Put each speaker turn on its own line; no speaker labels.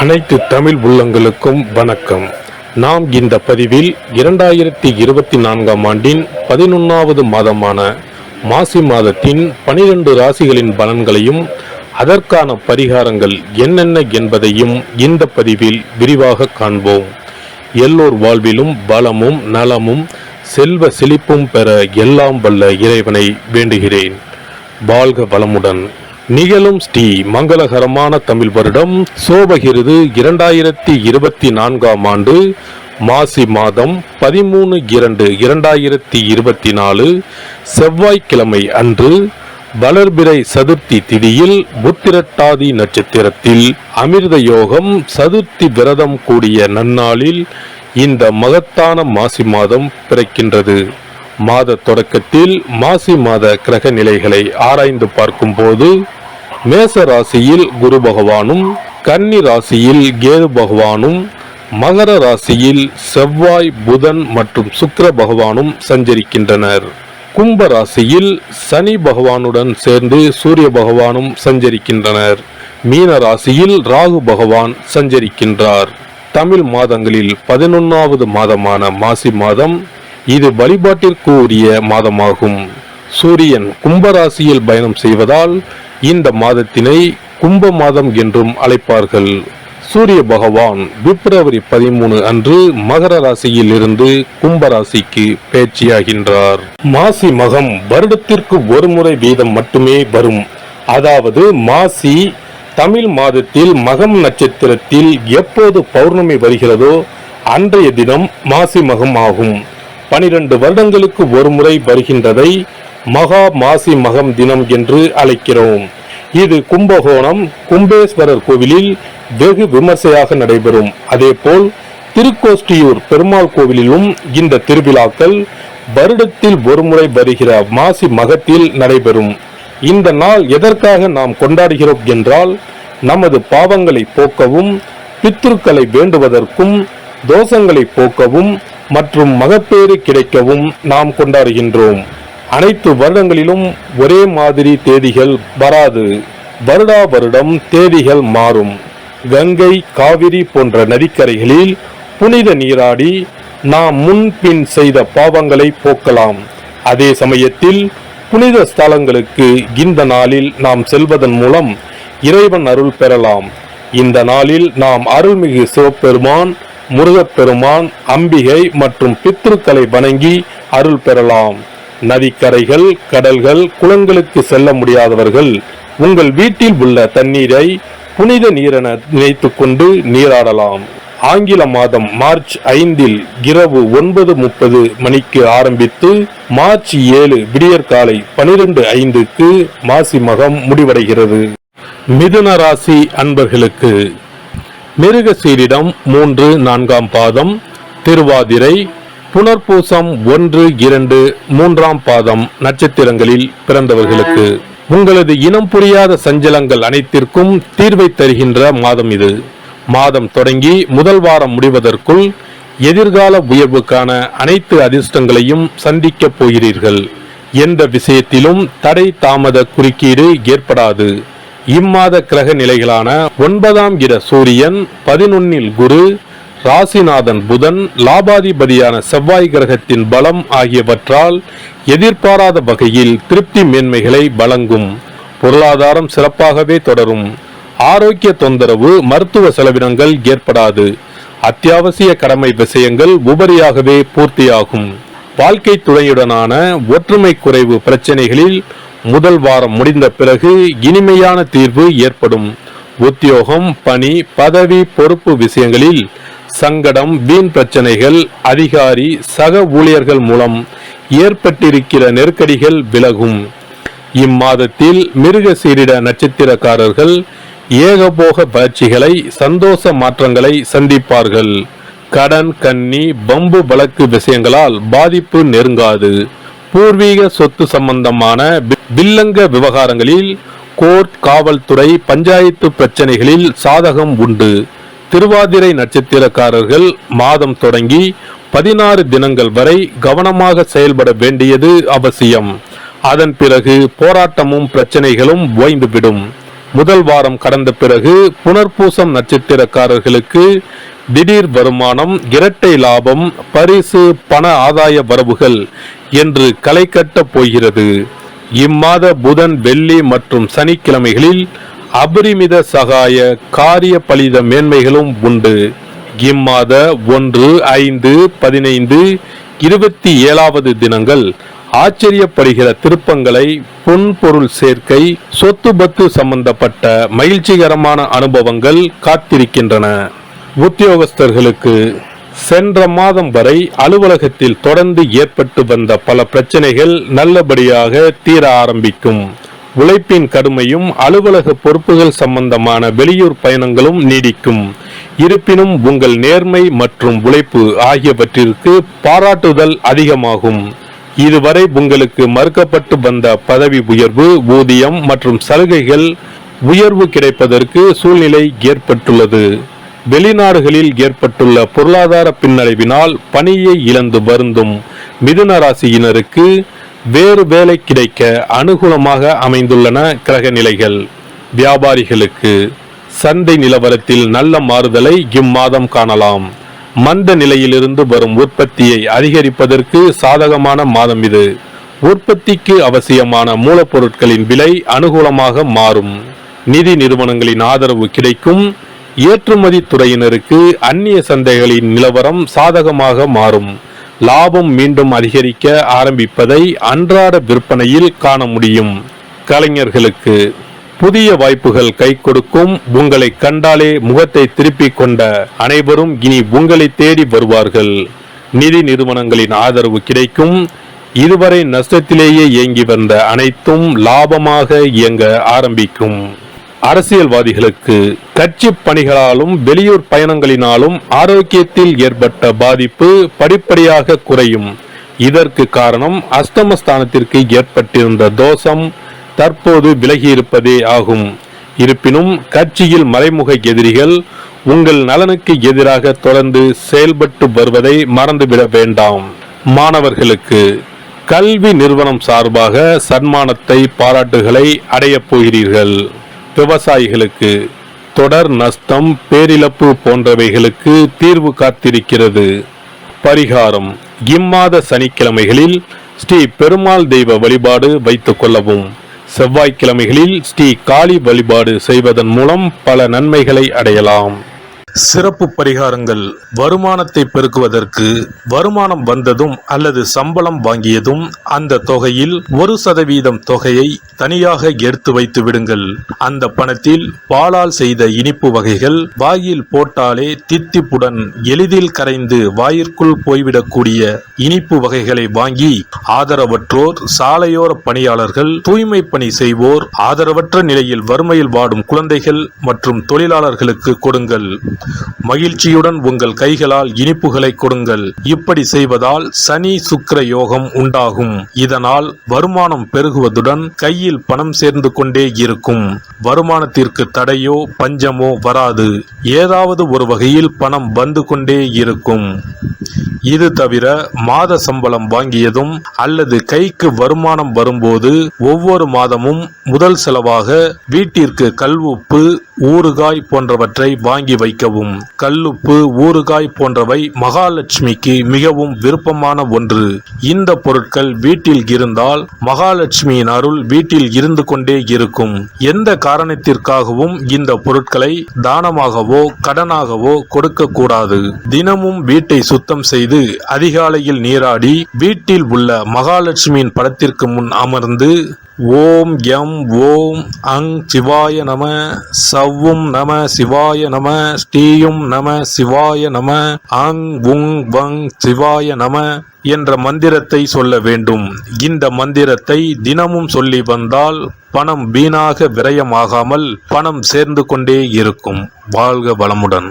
அனைத்து தமிழ் உள்ளங்களுக்கும் வணக்கம். நாம் இந்த பதிவில் 2024ஆம் ஆண்டின் 11வது மாதமான மாசி மாதத்தின் 12 ராசிகளின் பலன்களையும் அதற்கான பரிகாரங்கள் என்னென்ன என்பதையும் இந்த பதிவில் விரிவாக காண்போம். எல்லோர் வாழ்விலும் பலமும் நலமும் செல்வ செழிப்பும் பெற எல்லாம் வல்ல இறைவனை வேண்டுகிறேன். வாழ்க வளமுடன். நிகழும் ஸ்ரீ மங்களகரமான தமிழ் வருடம் சோபகிருது 2024ஆம் ஆண்டு மாசி மாதம் 13/2/2024 செவ்வாய்க்கிழமை அன்று வளர்பிறை சதுர்த்தி திதியில் புத்திரட்டாதி நட்சத்திரத்தில் அமிர்த யோகம் சதுர்த்தி விரதம் கூடிய நன்னாளில் இந்த மகத்தான மாசி மாதம் பிறக்கின்றது. மாத தொடக்கத்தில் மாசி மாத கிரக நிலைகளை ஆராய்ந்து பார்க்கும் போது மேச ராசியில் குரு பகவானும், கன்னி ராசியில் கேது பகவானும், மகர ராசியில் செவ்வாய், புதன் மற்றும் சுக்கிர பகவானும் சஞ்சரிக்கின்றனர். கும்ப ராசியில் சனி பகவானுடன் சேர்ந்து சூரிய பகவானும் சஞ்சரிக்கின்றனர். மீன ராசியில் ராகு பகவான் சஞ்சரிக்கின்றார். தமிழ் மாதங்களில் 11வது மாதமான மாசி மாதம் இது வழிபாட்டிற்கு உரிய மாதமாகும். சூரியன் கும்பராசியில் பயணம் செய்வதால் இந்த மாதத்தினை கும்ப மாதம் என்றும் அழைப்பார்கள். சூரிய பகவான் பிப்ரவரி 13 அன்று மகர ராசியில் இருந்து கும்பராசிக்கு பேச்சியாகின்றார். மாசி மகம் வருடத்திற்கு ஒரு முறை வீதம் மட்டுமே வரும். அதாவது மாசி தமிழ் மாதத்தில் மகம் நட்சத்திரத்தில் எப்போது பௌர்ணமி வருகிறதோ அன்றைய தினம் மாசி மகம் ஆகும். 12 வருடங்களுக்கு ஒரு முறை வருகின்றதை மகா மாசி மகம் தினம் என்று அழைக்கிறோம். இது கும்பகோணம் கும்பேஸ்வரர் கோவிலில் வெகு விமர்சையாக நடைபெறும். அதேபோல் திருக்கோஷ்டியூர் பெருமாள் கோவிலிலும் இந்த திருவிழாக்கள் வருடத்தில் ஒரு முறை வருகிற மாசி மகத்தில் நடைபெறும். இந்த நாள் எதற்காக நாம் கொண்டாடுகிறோம் என்றால், நமது பாவங்களை போக்கவும், பித்ருக்களை வேண்டுவதற்கும், தோஷங்களை போக்கவும் மற்றும் மகப்பேறு கிடைக்கவும் நாம் கொண்டாடுகின்றோம். அனைத்து வருடங்களிலும் ஒரே மாதிரி தேதிகள் வராது. வருடா வருடம் தேதிகள் மாறும். கங்கை, காவிரி போன்ற நதிக்கரைகளில் புனித நீராடி நாம் முன்பின் செய்த பாவங்களை போக்கலாம். அதே சமயத்தில் புனித ஸ்தலங்களுக்கு இந்த நாளில் நாம் செல்வதன் மூலம் இறைவன் அருள் பெறலாம். இந்த நாளில் நாம் அருள்மிகு சிவபெருமான், முருகப்பெருமான், அம்பிகை மற்றும் பித்ருக்களை வணங்கி அருள் பெறலாம். நதிக்கரைகள், கடல்கள், குளங்களுக்கு செல்ல முடியாதவர்கள் உங்கள் வீட்டில் உள்ள தண்ணீரை புனித நீரென நினைத்து கொண்டு நீராடலாம். ஆங்கில மாதம் மார்ச் 5 இரவு 9:30 மணிக்கு ஆரம்பித்து மார்ச் 7 விடியற்காலை 12:05 மாசி மகம் முடிவடைகிறது. மிதுன ராசி அன்பர்களுக்கு மிருகசீரிடம் 3, 4ஆம் பாதம், திருவாதிரை, புனர்பூசம் 1, 2, 3ஆம் பாதம் நட்சத்திரங்களில் பிறந்தவர்களுக்கு உங்களது இனம் புரியாத சஞ்சலங்கள் அனைத்திற்கும் தீர்வை தருகின்ற மாதம் இது. மாதம் தொடங்கி முதல் வாரம் முடிவதற்குள் எதிர்கால உயர்வுக்கான அனைத்து அதிர்ஷ்டங்களையும் சந்திக்கப் போகிறீர்கள். எந்த விஷயத்திலும் தடை தாமத குறுக்கீடு ஏற்படாது. இம்மாத கிரக நிலைகளான 9ஆம் இட சூரியன், 11இல் குரு, ராசிநாதன் புதன், லாபாதிபதியான செவ்வாய் கிரகத்தின் பலம் ஆகியவற்றால் எதிர்பாராத வகையில் திருப்தி மேன்மைகளை வழங்கும். பொருளாதாரம் சிறப்பாகவே தொடரும். ஆரோக்கிய தொந்தரவு, மருத்துவ செலவினங்கள் ஏற்படாது. அத்தியாவசிய கடமை விஷயங்கள் உபரியாகவே பூர்த்தியாகும். வாழ்க்கை துணையுடனான ஒற்றுமை குறைவு பிரச்சனைகளில் முதல் வாரம் முடிந்த பிறகு இனிமையான தீர்வு ஏற்படும். உத்தியோகம், பணி, பதவி, பொறுப்பு விஷயங்களில் சங்கடம், வீண் பிரச்சனைகள், அதிகாரி, சக ஊழியர்கள் மூலம் ஏற்பட்டிருக்கிற நெருக்கடிகள் விலகும். இம்மாதத்தில் மிருகசீரிட நட்சத்திரக்காரர்கள் ஏகபோக வளர்ச்சிகளை, சந்தோஷ மாற்றங்களை சந்திப்பார்கள். கடன், கன்னி, பம்பு வழக்கு விஷயங்களால் பாதிப்பு நெருங்காது. பூர்வீக சொத்து சம்பந்தமான வில்லங்க விவகாரங்களில் கோர்ட், காவல்துறை, பஞ்சாயத்து பிரச்சனைகளில் சாதகம் உண்டு. திருவாதிரை நட்சத்திரக்காரர்கள் மாதம் தொடங்கி 16 தினங்கள் வரை கவனமாக செயல்பட வேண்டியது அவசியம். அதன் பிறகு போராட்டமும் பிரச்சனைகளும் ஓய்ந்துவிடும். முதல் வாரம் கடந்த பிறகு புனர்பூசம் நட்சத்திரக்காரர்களுக்கு திடீர் வருமானம், இரட்டை லாபம், பரிசு, பண ஆதாய வரவுகள் என்று களை கட்டப் போகிறது. இம்மாத புதன், வெள்ளி மற்றும் சனிக்கிழமைகளில் அபரிமித சகாய காரிய பலித மேன்மைகளும் உண்டு. இம்மாத 1, 5, 15, 27 தினங்கள் ஆச்சரியப்படுகிற திருப்பங்களை, பொன்பொருள் சேர்க்கை, சொத்து பத்து சம்பந்தப்பட்ட மகிழ்ச்சிகரமான அனுபவங்கள் காத்திருக்கின்றன. உத்தியோகஸ்தர்களுக்கு சென்ற மாதம் வரை அலுவலகத்தில் தொடர்ந்து ஏற்பட்டு வந்த பல பிரச்சனைகள் நல்லபடியாக தீர ஆரம்பிக்கும். உழைப்பின் கடுமையும் அலுவலக பொறுப்புகள் சம்பந்தமான வெளியூர் பயணங்களும் நீடிக்கும். இருப்பினும் உங்கள் நேர்மை மற்றும் உழைப்பு ஆகியவற்றிற்கு பாராட்டுதல் அதிகமாகும். இதுவரை உங்களுக்கு மறுக்கப்பட்டு வந்த பதவி உயர்வு, ஊதியம் மற்றும் சலுகைகள் உயர்வு கிடைப்பதற்கு சூழ்நிலை ஏற்பட்டுள்ளது. வெளிநாடுகளில் ஏற்பட்டுள்ள பொருளாதார பின்னடைவினால் பணியை இழந்து வருந்தும் மிதுன ராசியினருக்கு வேறு வேலை கிடைக்க அனுகூலமாக அமைந்துள்ளன கிரக நிலைகள். வியாபாரிகளுக்கு சந்தை நிலவரத்தில் நல்ல மாறுதலை இம்மாதம் காணலாம். மந்த நிலையிலிருந்து வரும் உற்பத்தியை அதிகரிப்பதற்கு சாதகமான மாதம் இது. உற்பத்திக்கு அவசியமான மூலப்பொருட்களின் விலை அனுகூலமாக மாறும். நிதி நிறுவனங்களின் ஆதரவு கிடைக்கும். ஏற்றுமதி துறையினருக்கு அந்நிய சந்தைகளின் நிலவரம் சாதகமாக மாறும். லாபம் மீண்டும் அதிகரிக்க ஆரம்பிப்பதை அன்றாட விற்பனையில் காண முடியும். கலைஞர்களுக்கு புதிய வாய்ப்புகள் கை கொடுக்கும். உங்களை கண்டாலே முகத்தை திருப்பிக் கொண்ட அனைவரும் இனி உங்களை தேடி வருவார்கள். நிதி நிறுவனங்களின் ஆதரவு கிடைக்கும். இதுவரை நஷ்டத்திலேயே இயங்கி வந்த அனைத்தும் லாபமாக இயங்க ஆரம்பிக்கும். அரசியல்வாதிகளுக்கு கட்சி பணிகளாலும் வெளியூர் பயணங்களினாலும் ஆரோக்கியத்தில் ஏற்பட்ட பாதிப்பு படிப்படியாக குறையும். இதற்கு காரணம் அஷ்டமஸ்தானத்திற்கு ஏற்பட்டிருந்த தோஷம் தற்போது விலகியிருப்பதே ஆகும். இருப்பினும் கட்சியில் மறைமுக எதிரிகள் உங்கள் நலனுக்கு எதிராக தொடர்ந்து செயல்பட்டு வருவதை மறந்துவிட வேண்டாம். மாணவர்களுக்கு கல்வி நிறுவனம் சார்பாக சன்மானத்தை, பாராட்டுகளை அடையப் போகிறீர்கள். விவசாயிகளுக்கு தொடர் நஷ்டம், பேரிழப்பு போன்றவைகளுக்கு தீர்வு காத்திருக்கிறது. பரிகாரம்: இம்மாத சனிக்கிழமைகளில் ஸ்ரீ பெருமாள் தெய்வ வழிபாடு வைத்துக் கொள்ளவும். செவ்வாய்க்கிழமைகளில் ஸ்ரீ காளி வழிபாடு செய்வதன் மூலம் பல நன்மைகளை அடையலாம். சிறப்பு பரிகாரங்கள்: வருமானத்தை பெருக்குவதற்கு வருமானம் வந்ததும் அல்லது சம்பளம் வாங்கியதும் அந்த தொகையில் 1% தொகையை தனியாக எடுத்து வைத்து விடுங்கள். அந்த பணத்தில் பாலால் செய்த இனிப்பு வகைகள், வாயில் போட்டாலே தித்திப்புடன் எளிதில் கரைந்து வாயிற்குள் போய்விடக்கூடிய இனிப்பு வகைகளை வாங்கி ஆதரவற்றோர், சாலையோர பணியாளர்கள், தூய்மை பணி செய்வோர், ஆதரவற்ற நிலையில் வறுமையில் வாடும் குழந்தைகள் மற்றும் தொழிலாளர்களுக்கு கொடுங்கள். மகிழ்ச்சியுடன் உங்கள் கைகளால் இனிப்புகளை கொடுங்கள். இப்படி செய்வதால் சனி சுக்கிர யோகம் உண்டாகும். இதனால் வருமானம் பெருகுவதுடன் கையில் பணம் சேர்ந்து கொண்டே இருக்கும். வருமானத்திற்கு தடையோ பஞ்சமோ வராது. ஏதாவது ஒரு வகையில் பணம் வந்து கொண்டே இருக்கும். இது தவிர மாத சம்பளம் வாங்கியதும் அல்லது கைக்கு வருமானம் வரும்போது ஒவ்வொரு மாதமும் முதல் செலவாக வீட்டிற்கு கல்லுப்பு, ஊறுகாய் போன்றவற்றை வாங்கி வைக்கவும். கல்லுப்பு, ஊறுகாய் போன்றவை மகாலட்சுமிக்கு மிகவும் விருப்பமான ஒன்று. இந்த பொருட்கள் வீட்டில் இருந்தால் மகாலட்சுமியின் அருள் வீட்டில் இருந்து கொண்டே இருக்கும். எந்த காரணத்திற்காகவும் இந்த பொருட்களை தானமாகவோ கடனாகவோ கொடுக்க கூடாது. தினமும் வீட்டை சுத்தம் செய்து அதிகாலையில் நீராடி வீட்டில் உள்ள மகாலட்சுமியின் படத்திற்கு முன் அமர்ந்து ஓம் யம் ஓம் அங் சிவாய நம, சவ்வும் நம சிவாய நம, ஸ்ரீயும் நம சிவாய நம, அங் உங் வங் சிவாய நம என்ற மந்திரத்தை சொல்ல வேண்டும். இந்த மந்திரத்தை தினமும் சொல்லி வந்தால் பணம் வீணாக விரயமாகாமல் பணம் சேர்ந்து கொண்டே இருக்கும். வாழ்க வளமுடன்.